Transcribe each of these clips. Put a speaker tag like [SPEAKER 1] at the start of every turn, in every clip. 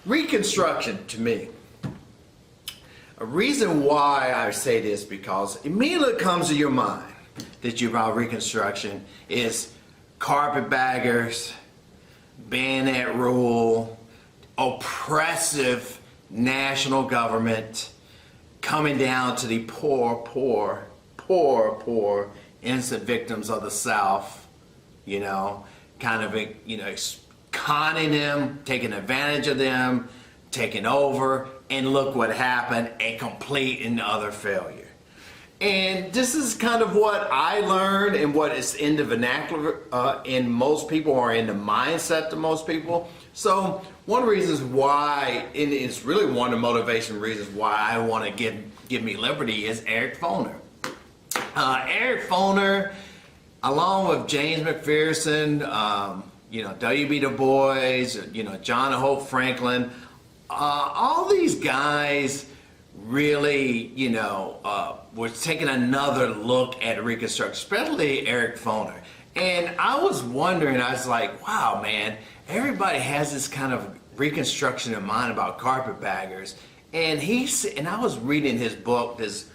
[SPEAKER 1] Reconstruction, to me, a reason why I say this, because immediately comes to your mind that you about Reconstruction is carpetbaggers, bayonet rule, oppressive national government coming down to the poor innocent victims of the South, kind of, conning them, taking advantage of them, taking over, and look what happened, a complete and utter failure. And this is kind of what I learned and what is in the vernacular in most people, or in the mindset of most people. So one of the reasons why, and it's really one of the motivation reasons why I want to give me liberty, is Eric Foner. Eric Foner, along with James McPherson, W.B. Du Bois, John Hope Franklin, all these guys really, was taking another look at Reconstruction, especially Eric Foner. And I was wondering, I was like, wow, man, everybody has this kind of Reconstruction in mind about carpetbaggers. And I was reading his book, this,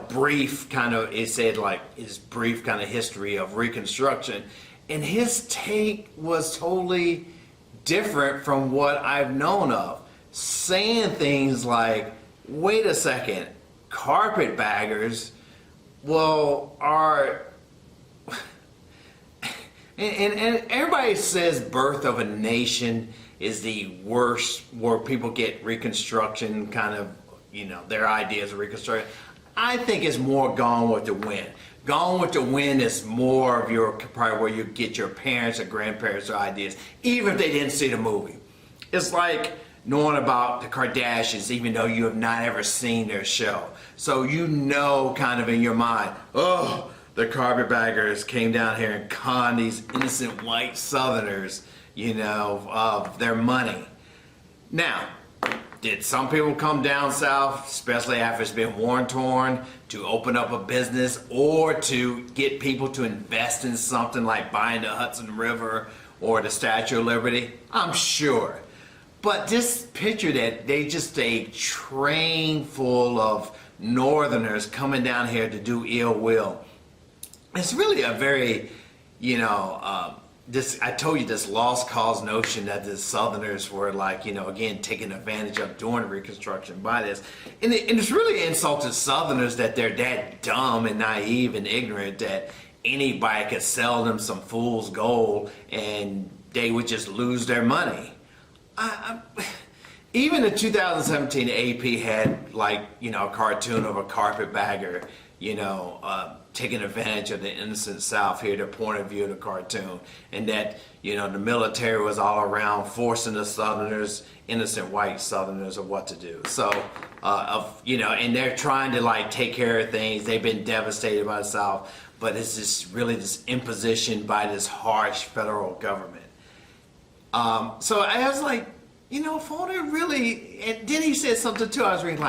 [SPEAKER 1] brief kind of, it said like his brief kind of history of Reconstruction. And his take was totally different from what I've known of. Saying things like, wait a second, carpetbaggers, are, and everybody says Birth of a Nation is the worst, where people get Reconstruction kind of, their ideas of Reconstruction. I think it's more Gone with the Wind. Gone with the Wind is more of your, probably where you get your parents or grandparents' ideas, even if they didn't see the movie. It's like knowing about the Kardashians, even though you have not ever seen their show. So kind of in your mind, oh, the carpetbaggers came down here and conned these innocent white Southerners, of their money. Now, did some people come down south, especially after it's been war-torn, to open up a business or to get people to invest in something like buying the Hudson River or the Statue of Liberty? I'm sure. But this picture that they just a train full of Northerners coming down here to do ill will, it's really a very, I told you this lost cause notion that the Southerners were like, again, taking advantage of during Reconstruction by this. And it's really insulted Southerners that they're that dumb and naive and ignorant that anybody could sell them some fool's gold and they would just lose their money. Even in 2017, AP had a cartoon of a carpetbagger, taking advantage of the innocent South here, the point of view of the cartoon, and that, the military was all around forcing the Southerners, innocent white Southerners, of what to do. So, and they're trying to take care of things. They've been devastated by the South, but it's just really this imposition by this harsh federal government. So I was like, Foner really, and then he said something too, I was reading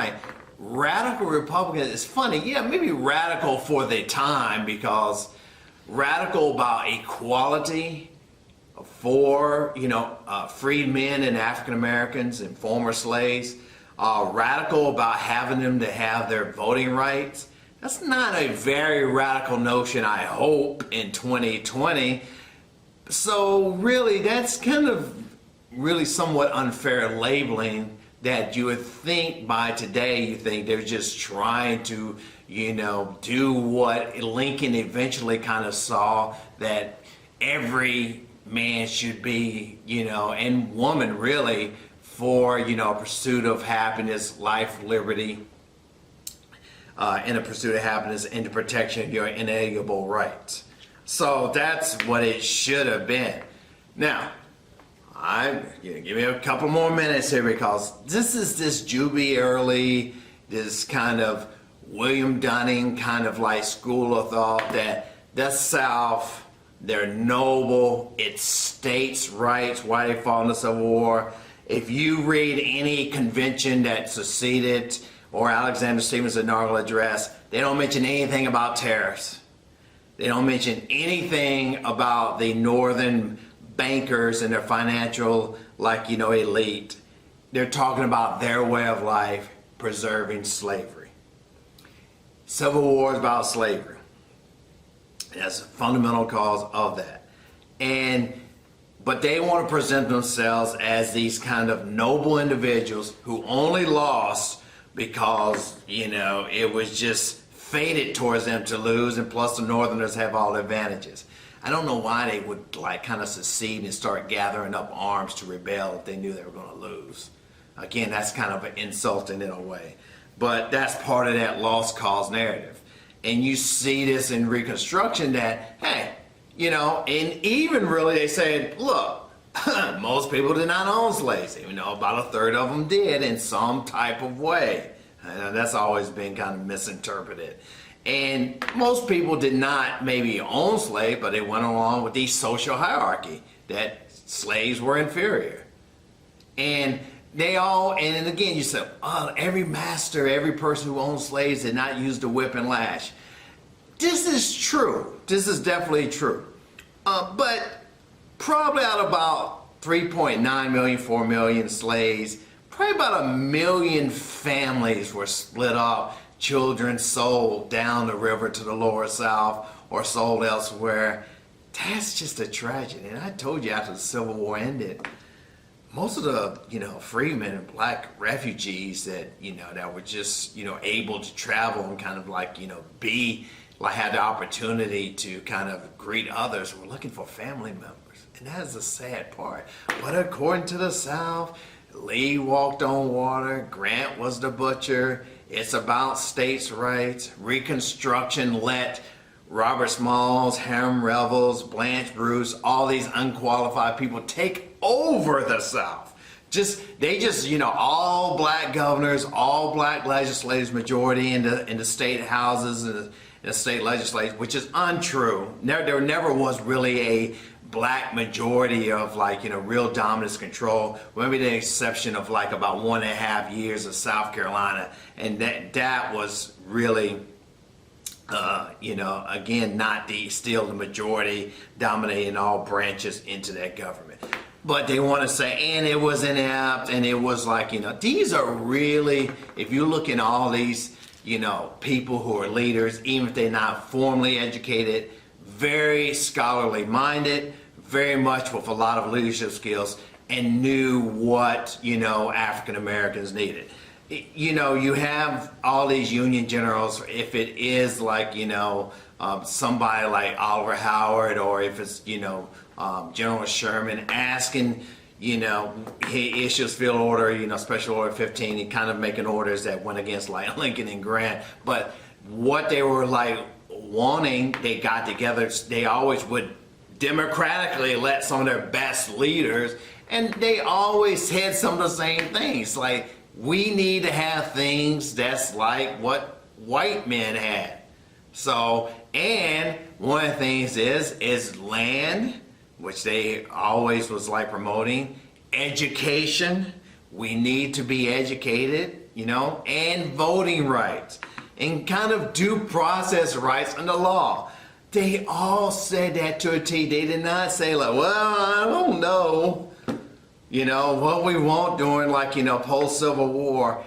[SPEAKER 1] radical Republicans. It's funny, yeah, maybe radical for the time, because radical about equality for, freed men and African Americans and former slaves, radical about having them to have their voting rights. That's not a very radical notion, I hope, in 2020. So really, that's kind of really somewhat unfair labeling that you would think by today, you think they're just trying to, do what Lincoln eventually kind of saw, that every man should be, and woman really, for, pursuit of happiness, life, liberty, in a pursuit of happiness and the protection of your inalienable rights. So that's what it should have been. Now, give me a couple more minutes here, because this is this Juby Early, this kind of William Dunning kind of school of thought that the South, they're noble, it's states' rights, why they fought in the Civil War. If you read any convention that seceded or Alexander Stephens' inaugural address, they don't mention anything about tariffs. They don't mention anything about the northern bankers and their financial, elite. they're talking about their way of life preserving slavery. Civil War is about slavery. That's a fundamental cause of that. But they want to present themselves as these kind of noble individuals who only lost because, it was just fated towards them to lose, and plus the Northerners have all the advantages. I don't know why they would kind of secede and start gathering up arms to rebel if they knew they were going to lose. Again, that's kind of insulting in a way. But that's part of that lost cause narrative. And you see this in Reconstruction that, hey, and even really they said, look, most people did not own slaves. About a third of them did in some type of way. That's always been kind of misinterpreted. And most people did not maybe own slaves, but they went along with the social hierarchy that slaves were inferior. And and again, you said, every master, every person who owned slaves did not use the whip and lash. This is true. This is definitely true. But probably out of about 3.9 million, 4 million slaves, probably about 1 million families were split up, children sold down the river to the lower South or sold elsewhere. That's just a tragedy. And I told you after the Civil War ended, most of the, freedmen and black refugees that, that were just, able to travel and kind of had the opportunity to kind of greet others were looking for family members. And that is the sad part. But according to the South, Lee walked on water, Grant was the butcher. It's about states' rights. Reconstruction let Robert Smalls, Hiram Revels, Blanche Bruce, all these unqualified people take over the South. All black governors, all black legislators, majority in the state houses and the state legislatures, which is untrue. There never was really a black majority of real dominance control, maybe the exception of about 1.5 years of South Carolina, and that was really again not still the majority dominating all branches into that government. But they want to say, and it was inept, and it was these are really, if you look in all these people who are leaders, even if they're not formally educated, very scholarly minded, very much with a lot of leadership skills, and knew what, African Americans needed. You have all these Union generals, if it is somebody like Oliver Howard, or if it's, General Sherman asking, he issues field order, Special Order 15, and kind of making orders that went against Lincoln and Grant. But what they were wanting, they got together, they always would democratically let some of their best leaders, and they always said some of the same things. We need to have things that's like what white men had. So, and one of the things is land, which they always was promoting, education, we need to be educated, and voting rights, and kind of due process rights under law. They all said that to a T. They did not say well, I don't know, what we want during post-Civil War.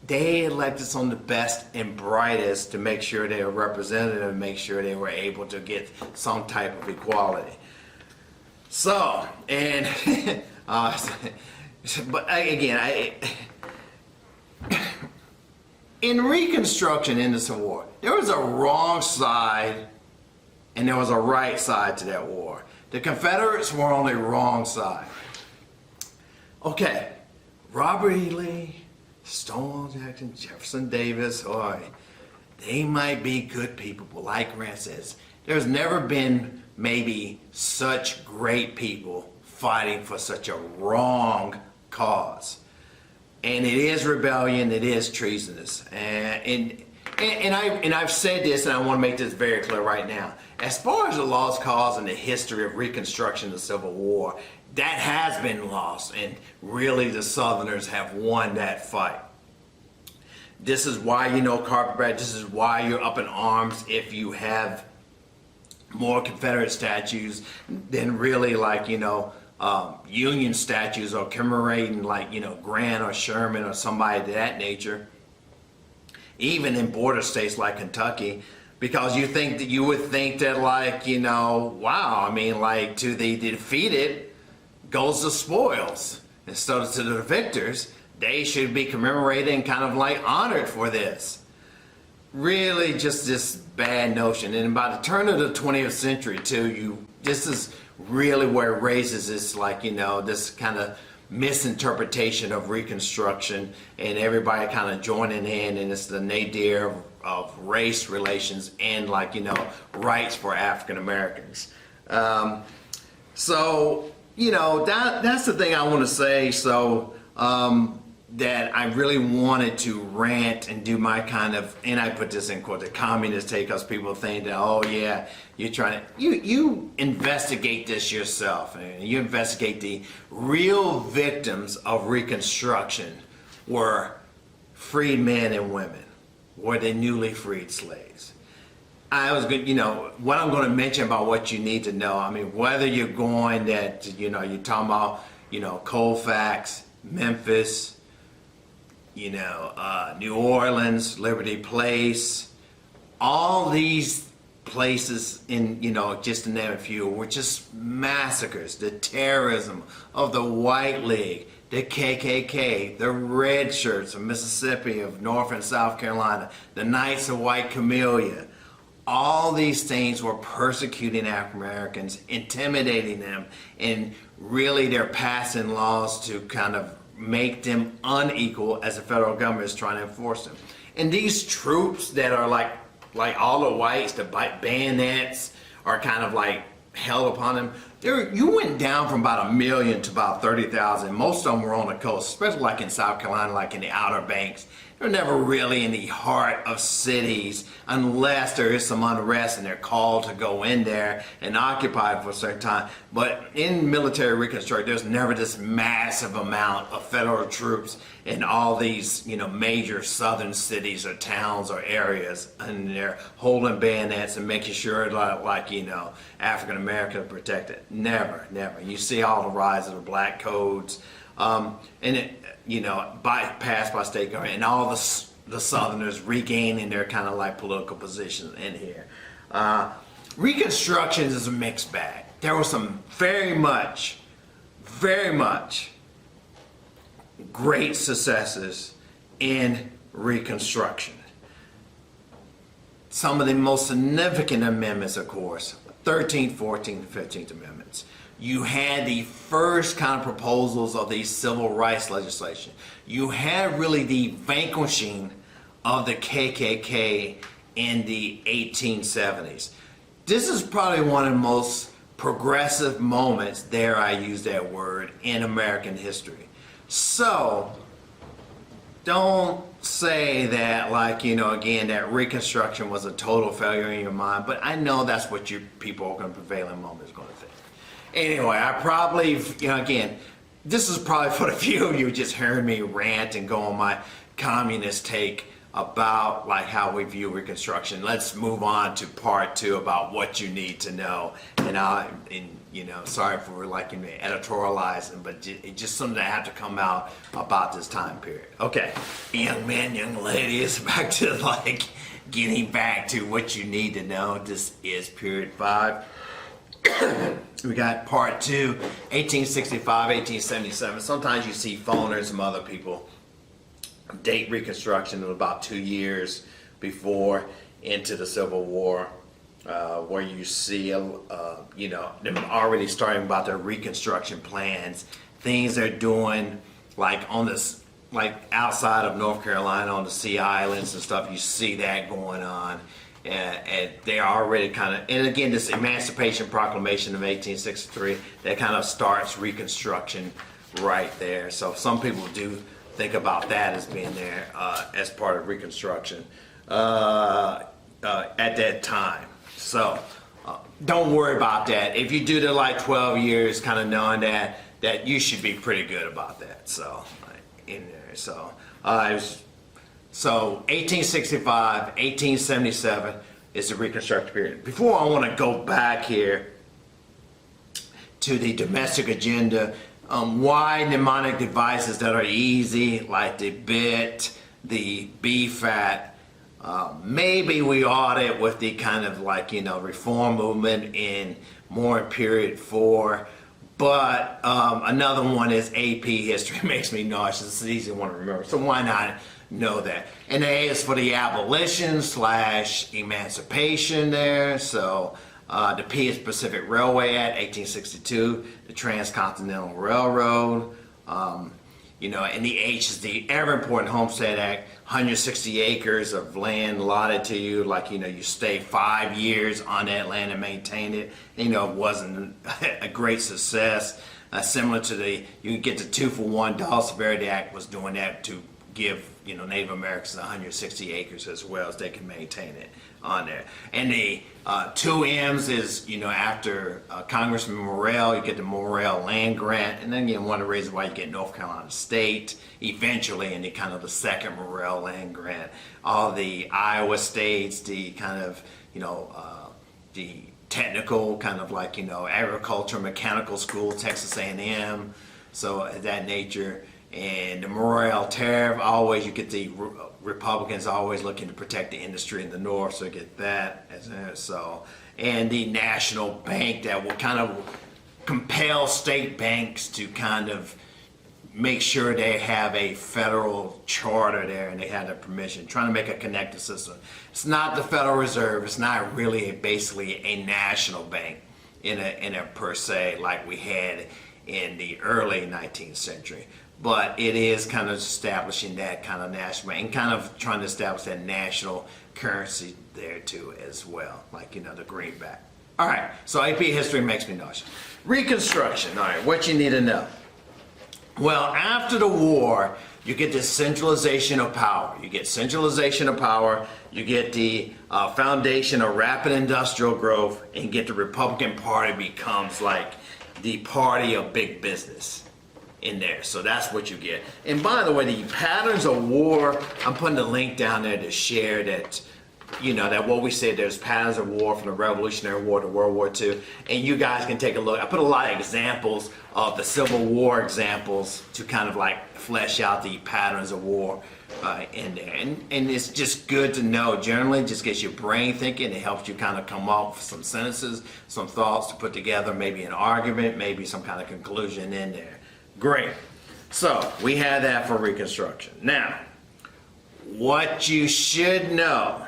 [SPEAKER 1] They elected some of the best and brightest to make sure they were represented and make sure they were able to get some type of equality. So, and, but again, in Reconstruction in the Civil War, there was a wrong side and there was a right side to that war. The Confederates were on the wrong side. Okay, Robert E. Lee, Stonewall Jackson, Jefferson Davis, they might be good people, but like Grant says, there's never been maybe such great people fighting for such a wrong cause. And it is rebellion, it is treasonous. And I've said this, and I want to make this very clear right now. As far as the lost cause in the history of Reconstruction and the Civil War, that has been lost, and really the Southerners have won that fight. This is why Carpetbagger, this is why you're up in arms if you have more Confederate statues than really Union statues or commemorating like, Grant or Sherman or somebody of that nature, even in border states like Kentucky, because you would think that like, wow, I mean, like to the defeated goes the spoils instead of to the victors. They should be commemorated and kind of like honored for this. Really just this bad notion. And by the turn of the 20th century too, this is really where it raises this like, this kind of misinterpretation of Reconstruction and everybody kind of joining in, and it's the nadir of race relations and like, rights for African Americans. So, that's the thing I want to say. So, that I really wanted to rant and do my kind of, and I put this in quote, the communist take, because people think that, oh yeah, you're trying to, you investigate this yourself, and you investigate the real victims of Reconstruction were freed men and women, were the newly freed slaves. I was good, what I'm going to mention about what you need to know. I mean, whether you're going that, you're talking about, Colfax, Memphis, New Orleans, Liberty Place, all these places in, just to name a few, were just massacres. The terrorism of the White League, the KKK, the Red Shirts of Mississippi, of North and South Carolina, the Knights of White Camellia. All these things were persecuting African Americans, intimidating them, and really they're passing laws to kind of make them unequal as the federal government is trying to enforce them. And these troops that are like all the whites, the bayonets are kind of like held upon them. You went down from about 1 million to about 30,000. Most of them were on the coast, especially like in South Carolina, like in the Outer Banks. They're never really in the heart of cities unless there is some unrest and they're called to go in there and occupy it for a certain time. But in military reconstruction, there's never this massive amount of federal troops in all these, major southern cities or towns or areas, and they're holding bayonets and making sure African Americans are protected. Never. You see all the rise of the black codes, and it, bypassed by state government, and all the Southerners regaining their kind of like political positions in here. Reconstruction is a mixed bag. There was some very much great successes in Reconstruction. Some of the most significant amendments, of course, 13th, 14th, and 15th Amendments. You had the first kind of proposals of the civil rights legislation. You had really the vanquishing of the KKK in the 1870s. This is probably one of the most progressive moments, dare I use that word, in American history. So, don't say that again, that Reconstruction was a total failure in your mind, but I know that's what you people are going to prevailing moment is going to think. Anyway, I probably, again, this is probably for the few of you just hearing me rant and go on my communist take about how we view Reconstruction. Let's move on to part 2 about what you need to know. And sorry for editorializing, but it's just something that had to come out about this time period. Okay, young men, young ladies, back to getting back to what you need to know. This is period 5. We got part 2, 1865, 1877. Sometimes you see phoners and other people date Reconstruction of about 2 years before into the Civil War, where you see, them already starting about their Reconstruction plans, things they're doing on this, outside of North Carolina on the Sea Islands and stuff. You see that going on. And they are already kind of, and again, this Emancipation Proclamation of 1863, that kind of starts Reconstruction right there. So some people do think about that as being there as part of Reconstruction at that time. So don't worry about that. If you do the 12 years, kind of knowing that you should be pretty good about that. So in there, so 1865, 1877 is the Reconstruction period. Before I want to go back here to the domestic agenda. Why mnemonic devices that are easy, like the BIT, the BFAT? Maybe we audit with the kind of like, reform movement in more in period 4. But another one is AP history. Makes me nauseous. It's an easy one to remember. So why not know that? And the A is for the abolition / emancipation there. So the P is Pacific Railway Act, 1862. The Transcontinental Railroad. And the H is the ever important Homestead Act, 160 acres of land allotted to you, like, you stay 5 years on that land and maintain it. It wasn't a great success. Similar to you can get the 2-for-1. Dawes Severity Act was doing that to give, Native Americans 160 acres as well as they can maintain it on there. And the 2 M's is, after Congressman Morrell, you get the Morrell Land Grant, and then one of the reasons why you get North Carolina State eventually, and the kind of the second Morrell Land Grant. All the Iowa states, the kind of, the technical kind of like, agriculture, mechanical school, Texas A&M, so that nature. And the Morrell tariff, always you get the Republicans always looking to protect the industry in the North, so you get that as so. And the national bank that will kind of compel state banks to kind of make sure they have a federal charter there and they have the permission, trying to make a connected system. It's not the Federal Reserve. It's not really basically a national bank in a per se like we had in the early 19th century. But it is kind of establishing that kind of national and kind of trying to establish that national currency there too as well, like, the greenback. All right, so AP history makes me nauseous. Reconstruction, all right, what you need to know. Well, after the war, you get this centralization of power. You get centralization of power, you get the foundation of rapid industrial growth, and you get the Republican Party becomes like the party of big business in there. So that's what you get. And by the way, the patterns of war, I'm putting the link down there to share that, that what we said, there's patterns of war from the Revolutionary War to World War II. And you guys can take a look. I put a lot of examples of the Civil War examples to kind of like flesh out the patterns of war in there. And it's just good to know. Generally, just gets your brain thinking. It helps you kind of come up with some sentences, some thoughts to put together, maybe an argument, maybe some kind of conclusion in there. Great. So we had that for Reconstruction. Now, what you should know,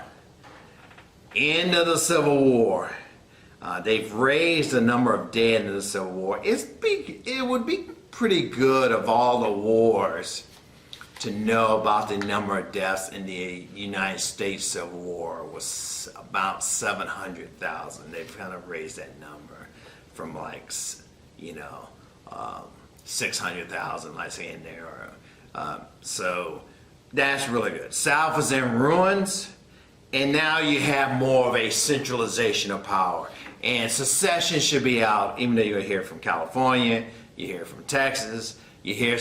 [SPEAKER 1] end of the Civil War. They've raised the number of dead in the Civil War. It would be pretty good of all the wars to know about the number of deaths in the United States Civil War. Was about 700,000. They've kind of raised that number from like, 600,000, let's say, in there. So that's really good. South is in ruins, and now you have more of a centralization of power. And secession should be out, even though you hear from California, you hear from Texas, you hear,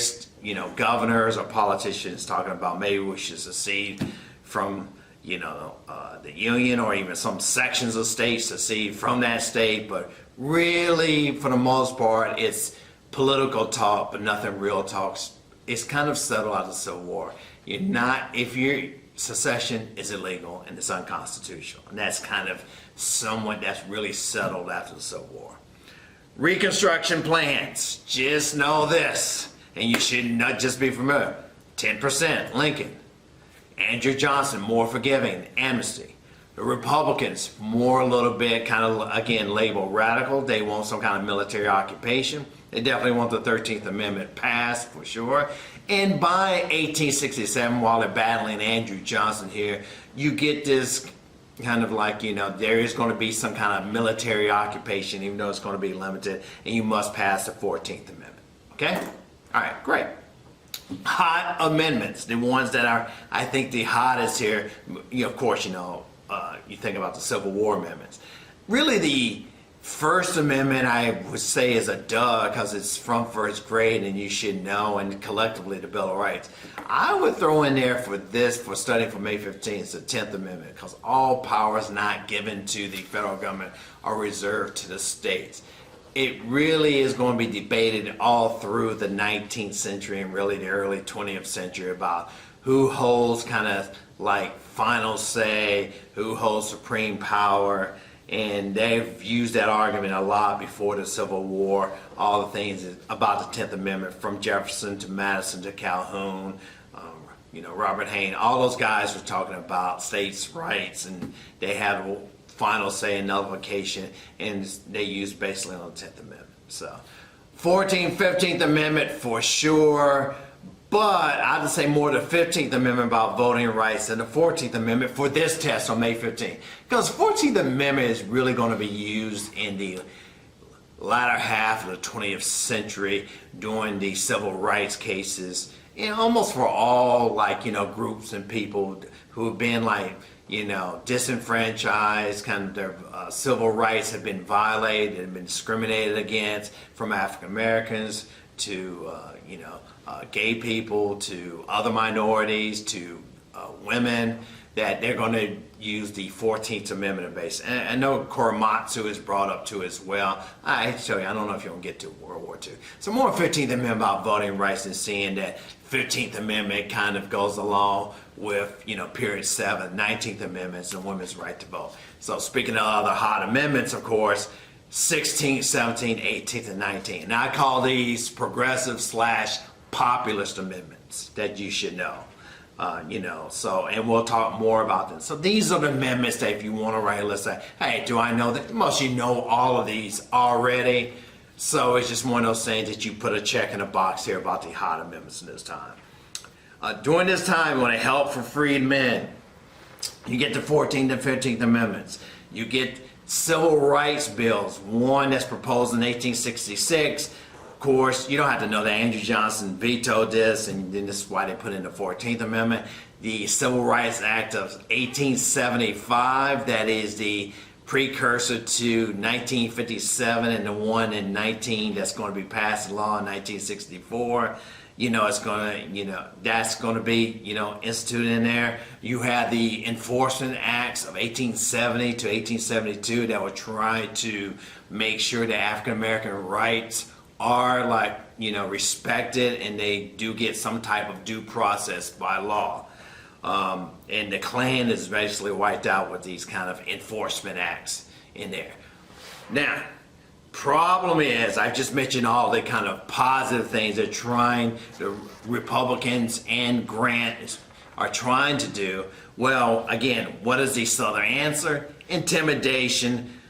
[SPEAKER 1] governors or politicians talking about maybe we should secede from, the Union, or even some sections of states secede from that state. But really, for the most part, it's political talk, but nothing real talks. It's kind of settled out of the Civil War. Secession is illegal and it's unconstitutional. And that's kind of somewhat that's really settled after the Civil War. Reconstruction plans. Just know this, and you should not just be familiar. 10%, Lincoln. Andrew Johnson, more forgiving, amnesty. The Republicans, more a little bit, kind of, again, labeled radical. They want some kind of military occupation. They definitely want the 13th Amendment passed, for sure. And by 1867, while they're battling Andrew Johnson here, you get this kind of like, there is going to be some kind of military occupation, even though it's going to be limited, and you must pass the 14th Amendment. Okay? All right, great. Hot amendments, the ones that are, I think, the hottest here. Of course, you think about the Civil War amendments. Really, the First Amendment, I would say, is a duh because it's from first grade and you should know, and collectively the Bill of Rights. I would throw in there for studying for May 15th, the 10th Amendment, because all powers not given to the federal government are reserved to the states. it really is going to be debated all through the 19th century and really the early 20th century about who holds kind of like final say, who holds supreme power. And they've used that argument a lot before the Civil War, all the things about the 10th Amendment, from Jefferson to Madison to Calhoun, Robert Hayne, all those guys were talking about states' rights, and they had a final say in nullification, and they used basically on the 10th Amendment. So 14th, 15th Amendment for sure, but I'd just say more the 15th Amendment about voting rights than the 14th Amendment for this test on May 15th. Because the 14th Amendment is really going to be used in the latter half of the 20th century during the civil rights cases, almost for all groups and people who have been disenfranchised, kind of their civil rights have been violated and been discriminated against, from African Americans to gay people to other minorities to women, that they're going to use the 14th Amendment base. And I know Korematsu is brought up too as well. I have to tell you, I don't know if you're going to get to World War II. So more 15th Amendment about voting rights, and seeing that 15th Amendment kind of goes along with, period 7, 19th Amendments and women's right to vote. So speaking of other hot amendments, of course, 16th, 17th, 18th, and 19th. Now I call these progressive / populist amendments that you should know. And we'll talk more about them. So these are the amendments that if you want to write a list, hey, do I know that? Most of you know all of these already. So it's just one of those things that you put a check in a box here about the hot amendments in this time. During this time, when it help for freedmen, you get the 14th and 15th Amendments. You get civil rights bills, one that's proposed in 1866. Of course, you don't have to know that Andrew Johnson vetoed this, and then this is why they put in the 14th Amendment. The Civil Rights Act of 1875, that is the precursor to 1957, and the one in that's going to be passed in law in 1964. It's going to, that's going to be, instituted in there. You have the Enforcement Acts of 1870 to 1872 that were trying to make sure that African American rights are respected, and they do get some type of due process by law. And the Klan is basically wiped out with these kind of enforcement acts in there. Now, problem is, I've just mentioned all the kind of positive things they're trying, the Republicans and Grant are trying to do. Well, again, what is the Southern answer? Intimidation,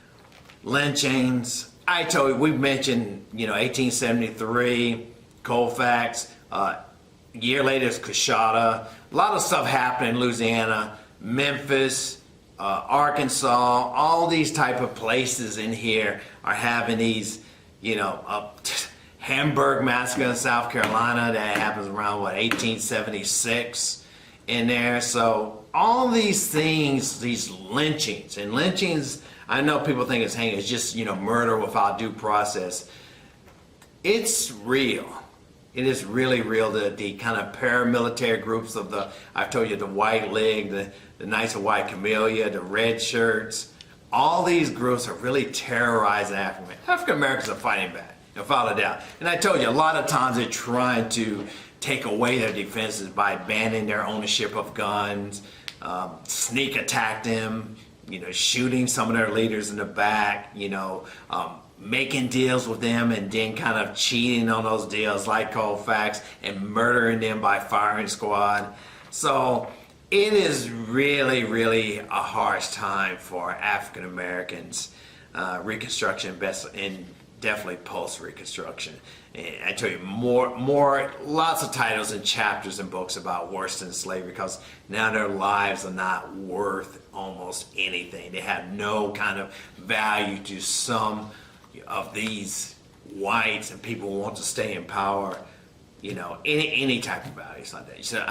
[SPEAKER 1] lynchings. I told you, we've mentioned, 1873, Colfax, a year later is Coshada. A lot of stuff happened in Louisiana, Memphis, Arkansas, all these type of places in here are having these, Hamburg massacre in South Carolina that happens around 1876 in there. So all these things, these lynchings, and lynchings, I know people think it's just murder without due process. It's real. It is really real. The kind of paramilitary groups of I've told you, the White League, the Knights of White Camellia, the Red Shirts, all these groups are really terrorizing African Americans are fighting back, without a doubt. And I told you, a lot of times they're trying to take away their defenses by banning their ownership of guns, sneak attack them, shooting some of their leaders in the back, making deals with them and then kind of cheating on those deals like Colfax, and murdering them by firing squad. So it is really, really a harsh time for African Americans, Reconstruction, and definitely post-Reconstruction. And I tell you, lots of titles and chapters and books about worse than slavery, because now their lives are not worth almost anything. They have no kind of value to some of these whites and people who want to stay in power, any type of values like that. So,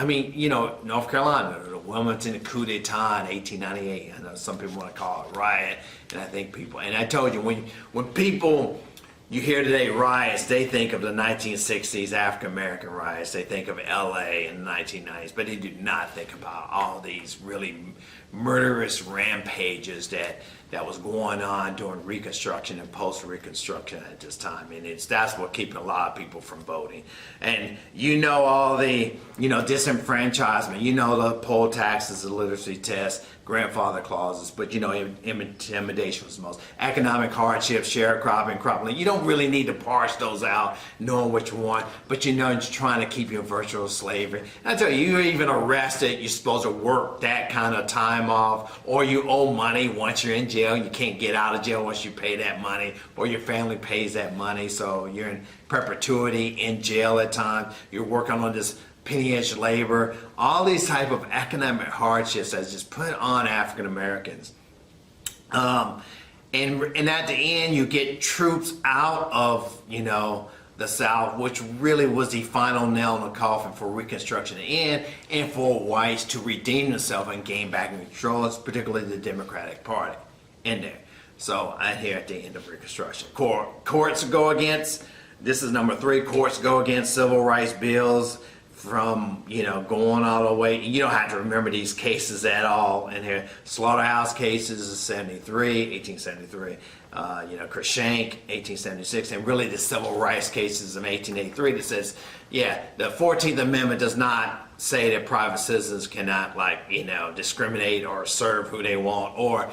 [SPEAKER 1] North Carolina, the Wilmington coup d'etat in 1898, I know some people want to call it a riot, and I think and I told you, when people, you hear today riots, they think of the 1960s African American riots. They think of LA in the 1990s, but they do not think about all these really murderous rampages that was going on during Reconstruction and post-Reconstruction at this time. And that's what keeping a lot of people from voting. And all the, disenfranchisement, the poll taxes, the literacy test, grandfather clauses, but intimidation was the most. Economic hardship, sharecropping, cropland. You don't really need to parse those out, knowing what you want, but it's trying to keep you in virtual slavery. And I tell you, you're even arrested, you're supposed to work that kind of time off, or you owe money once you're in jail. You can't get out of jail once you pay that money, or your family pays that money, so you're in perpetuity in jail at times. You're working on this penny-edge labor, all these type of economic hardships that's just put on African Americans. And at the end, you get troops out of, the South, which really was the final nail in the coffin for Reconstruction to end, and for whites to redeem themselves and gain back control, particularly the Democratic Party in there. So I here at the end of Reconstruction. Courts go against, this is number 3, courts go against civil rights bills, from going all the way. You don't have to remember these cases at all in here. Slaughterhouse cases is 1873. Cruikshank, 1876, and really the civil rights cases of 1883 that says, the 14th Amendment does not say that private citizens cannot discriminate or serve who they want, or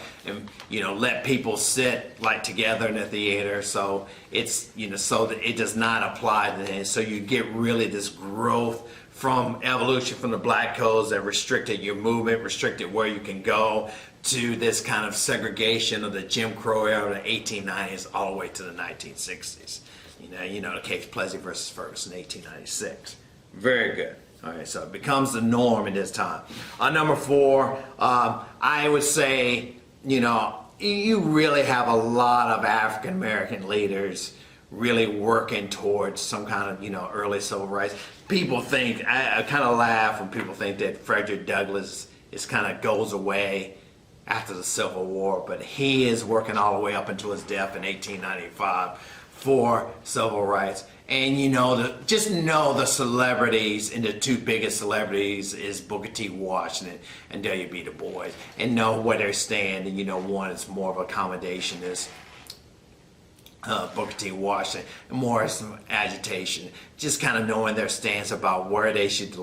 [SPEAKER 1] let people sit together in the theater. So it's so that it does not apply to them. So you get really this growth from evolution from the black codes that restricted your movement, restricted where you can go, to this kind of segregation of the Jim Crow era of the 1890s all the way to the 1960s. The case Plessy versus Ferguson, 1896. Very good. All right, so it becomes the norm in this time. Number 4, I would say, you really have a lot of African American leaders really working towards some kind of, early civil rights. People think, I kind of laugh when people think that Frederick Douglass kind of goes away after the Civil War, but he is working all the way up until his death in 1895 for civil rights. And just know the celebrities, and the 2 biggest celebrities is Booker T. Washington and W.B. Du Bois, and know where they stand. And one is more of accommodationist, Booker T. Washington, and more some agitation, just kind of knowing their stance about where they should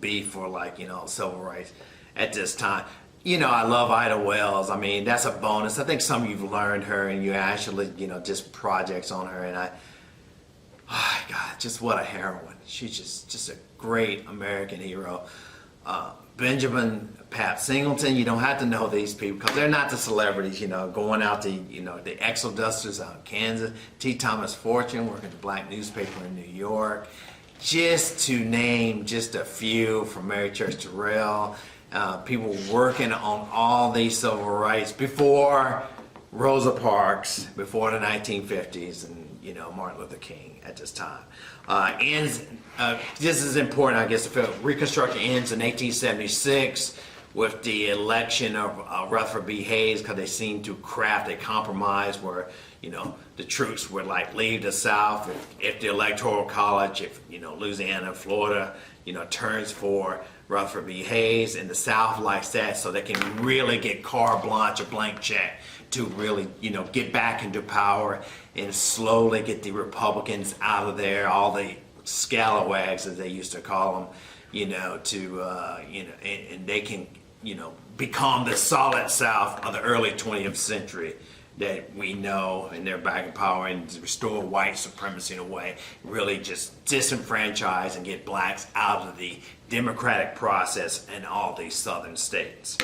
[SPEAKER 1] be for civil rights at this time. I love Ida Wells. I mean, that's a bonus. I think some of you've learned her, and you actually just projects on her, and God, just what a heroine. She's just a great American hero. Benjamin Pat Singleton, you don't have to know these people because they're not the celebrities, going out to, the Exodusters out in Kansas. T. Thomas Fortune, working at the black newspaper in New York. Just to name just a few, from Mary Church Terrell, people working on all these civil rights before Rosa Parks, before the 1950s, and Martin Luther King at this time. This is important, I guess. Reconstruction ends in 1876 with the election of Rutherford B. Hayes, because they seemed to craft a compromise where the troops would leave the South if the Electoral College, if Louisiana, Florida, turns for Rutherford B. Hayes, and the South likes that, so they can really get carte blanche, a blank check to really get back into power and slowly get the Republicans out of there, all the scalawags as they used to call them, and they can become the solid South of the early 20th century that we know, and they're back in power, and restore white supremacy in a way, really just disenfranchise and get blacks out of the democratic process in all these southern states.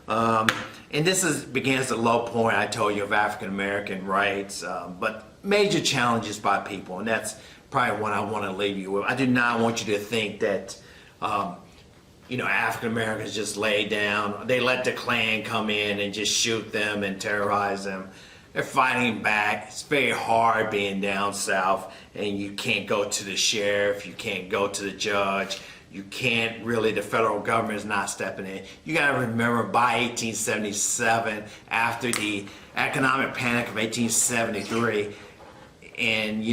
[SPEAKER 1] And this begins the low point, I told you, of African American rights, but major challenges by people, and that's probably what I want to leave you with. I do not want you to think that African Americans just lay down. They let the Klan come in and just shoot them and terrorize them. They're fighting back. It's very hard being down south, and you can't go to the sheriff, you can't go to the judge, you can't really, the federal government is not stepping in. You got to remember, by 1877, after the economic panic of 1873, and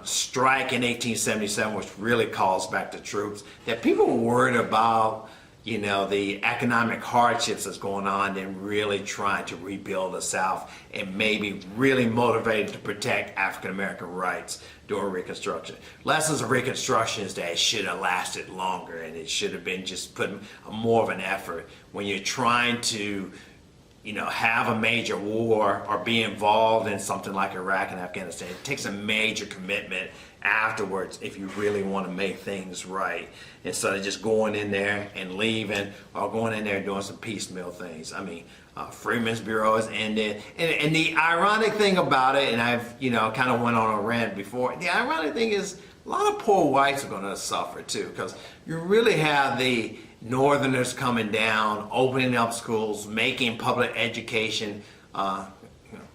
[SPEAKER 1] strike in 1877, which really calls back the troops, that people were worried about the economic hardships that's going on and really trying to rebuild the South, and maybe really motivated to protect African American rights during Reconstruction. Lessons of Reconstruction is that it should have lasted longer, and it should have been just putting more of an effort when you're trying to have a major war or be involved in something like Iraq and Afghanistan. It takes a major commitment afterwards if you really want to make things right, instead of just going in there and leaving, or going in there and doing some piecemeal things. I mean, Freedmen's Bureau has ended, and the ironic thing about it, and I've kind of went on a rant before, the ironic thing is a lot of poor whites are going to suffer too, because you really have the Northerners coming down, opening up schools, making public education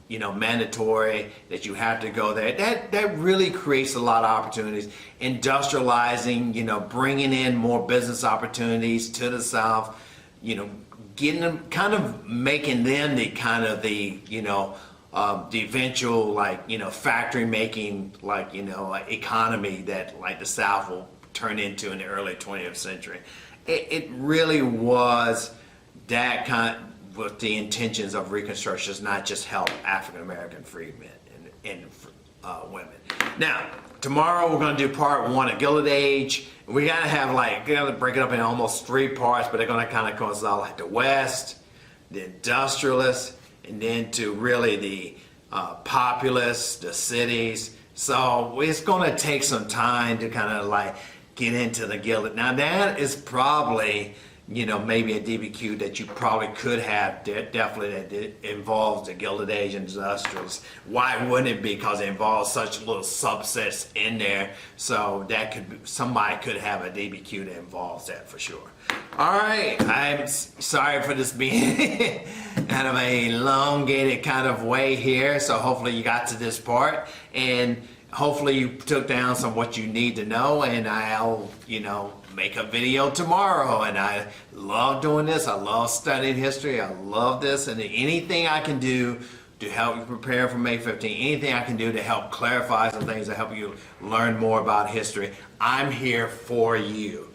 [SPEAKER 1] mandatory, that you have to go there. That really creates a lot of opportunities. Industrializing, bringing in more business opportunities to the South, getting them, kind of making them the eventual factory making economy that the South will turn into in the early 20th century. It really was that kind of, with the intentions of Reconstruction, is not just help African American freedmen and women. Now, tomorrow we're going to do part 1 of Gilded Age. We gotta break it up in almost 3 parts, but they're going to kind of coincide, like the West, the industrialists, and then to really the populists, the cities. So it's going to take some time to kind of get into the Gilded. Now that is probably maybe a DBQ that you probably could have, definitely, that involves the Gilded Age and industrials. Why wouldn't it be? Because it involves such little subsets in there. So that could be, somebody could have a DBQ that involves that for sure. All right, I'm sorry for this being kind of a elongated kind of way here. So hopefully you got to this part, and hopefully you took down some what you need to know, and I'll make a video tomorrow. And I love doing this. I love studying history. I love this, and anything I can do to help you prepare for May 15th, anything I can do to help clarify some things, to help you learn more about history, I'm here for you.